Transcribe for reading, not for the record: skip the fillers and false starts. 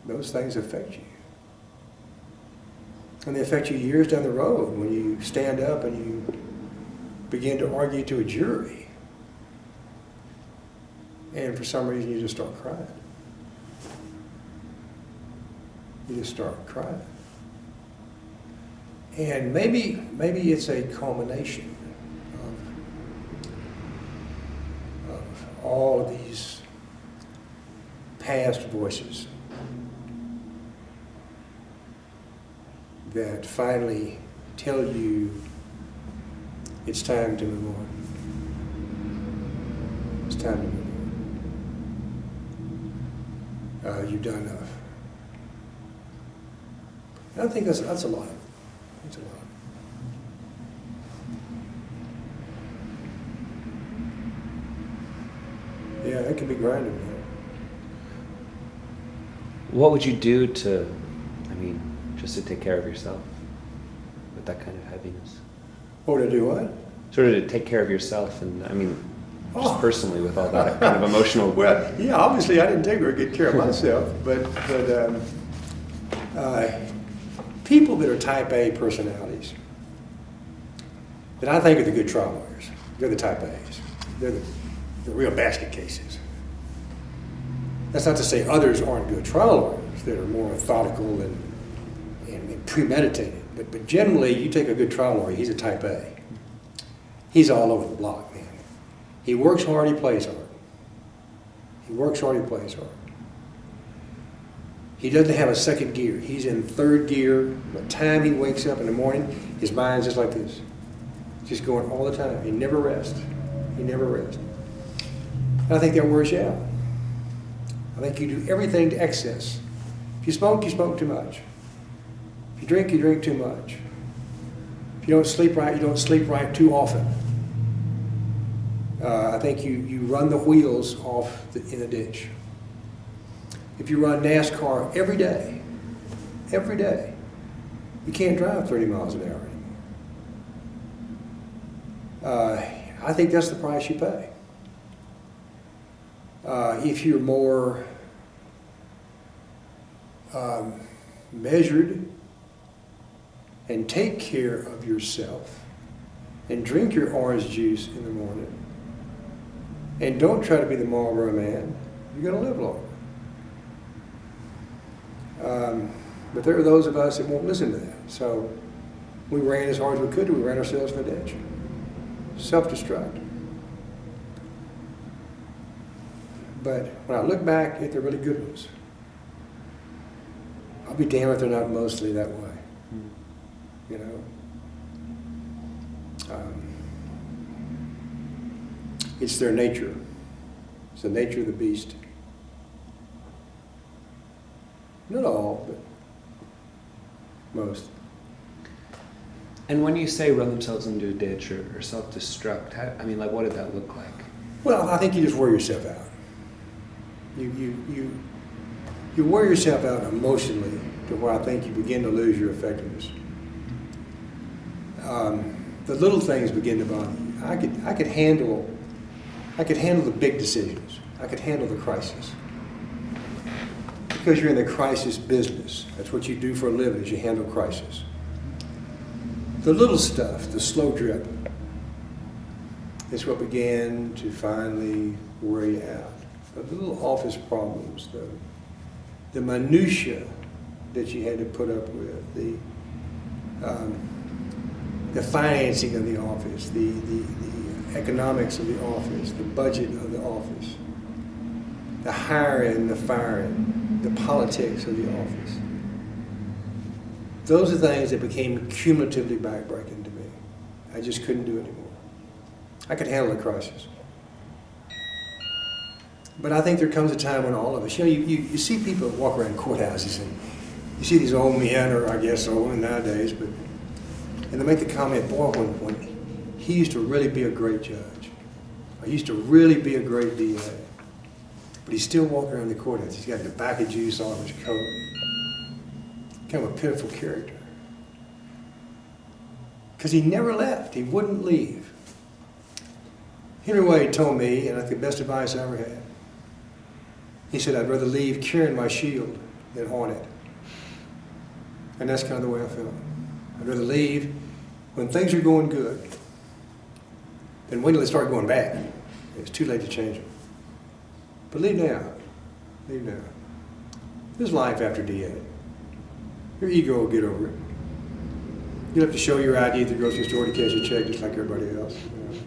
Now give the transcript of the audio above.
those things affect you. And they affect you years down the road when you stand up and you begin to argue to a jury. And for some reason you just start crying. You just start crying. And maybe it's a culmination of all of these past voices that finally tell you it's time to move on. It's time to move on. You've done enough. And I think that's a lot. That's a lot. Yeah, it can be grinding, man. What would you do to, just to take care of yourself with that kind of heaviness? Oh, to do what? Sort of to take care of yourself and, just personally with all that kind of emotional... Well, yeah, obviously I didn't take very good care of myself, but people that are type A personalities, that I think are the good trial lawyers, they're the type A's. They're the real basket cases. That's not to say others aren't good trial lawyers that are more methodical and premeditated. But generally, you take a good trial lawyer, he's a type A. He's all over the block, man. He works hard, he plays hard. He works hard, he plays hard. He doesn't have a second gear. He's in third gear. By the time he wakes up in the morning, his mind's just like this. Just going all the time. He never rests. He never rests. And I think that wears you out. I think you do everything to excess. If you smoke too much. If you drink too much. If you don't sleep right, you don't sleep right too often. I think you run the wheels off in the ditch. If you run NASCAR every day, you can't drive 30 miles an hour anymore. I think that's the price you pay. If you're more measured and take care of yourself and drink your orange juice in the morning and don't try to be the Marlboro Man, you're going to live longer. But there are those of us that won't listen to that. So we ran as hard as we could, we ran ourselves in the ditch. Self-destruct. But when I look back at the really good ones, I'll be damned if they're not mostly that way. You know? It's their nature. It's the nature of the beast. Not all, but most. And when you say run themselves into a ditch or self-destruct, what did that look like? Well, I think you just wear yourself out. You wear yourself out emotionally to where I think you begin to lose your effectiveness. The little things begin to bother you. I could handle the big decisions. I could handle the crisis. Because you're in the crisis business. That's what you do for a living, is you handle crisis. The little stuff, the slow drip, is what began to finally wear you out. The little office problems, the minutia that you had to put up with, the financing of the office, the economics of the office, the budget of the office, the hiring, the firing, the politics of the office. Those are things that became cumulatively backbreaking to me. I just couldn't do it anymore. I could handle a crisis. But I think there comes a time when all of us, you see people walk around courthouses and you see these old men, or I guess old nowadays, and they make the comment, boy, when he used to really be a great judge, or he used to really be a great DA, but he's still walking around the courthouse. He's got tobacco juice all over his coat. Kind of a pitiful character. Because he never left. He wouldn't leave. Henry Wade told me, and I think the best advice I ever had, He said, I'd rather leave carrying my shield than on it. And that's kind of the way I felt. I'd rather leave when things are going good than wait till they start going bad. It's too late to change them. But leave now. Leave now. There's life after DA. Your ego will get over it. You'll have to show your ID at the grocery store to cash your check just like everybody else. You know?